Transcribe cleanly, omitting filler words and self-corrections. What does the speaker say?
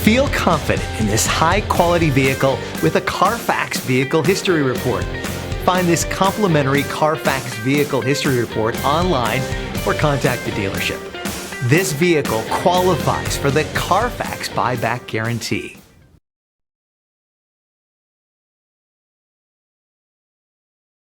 Feel confident in this high-quality vehicle with a Carfax Vehicle History Report. Find this complimentary Carfax Vehicle History Report online or contact the dealership. This vehicle qualifies for the Carfax Buyback Guarantee.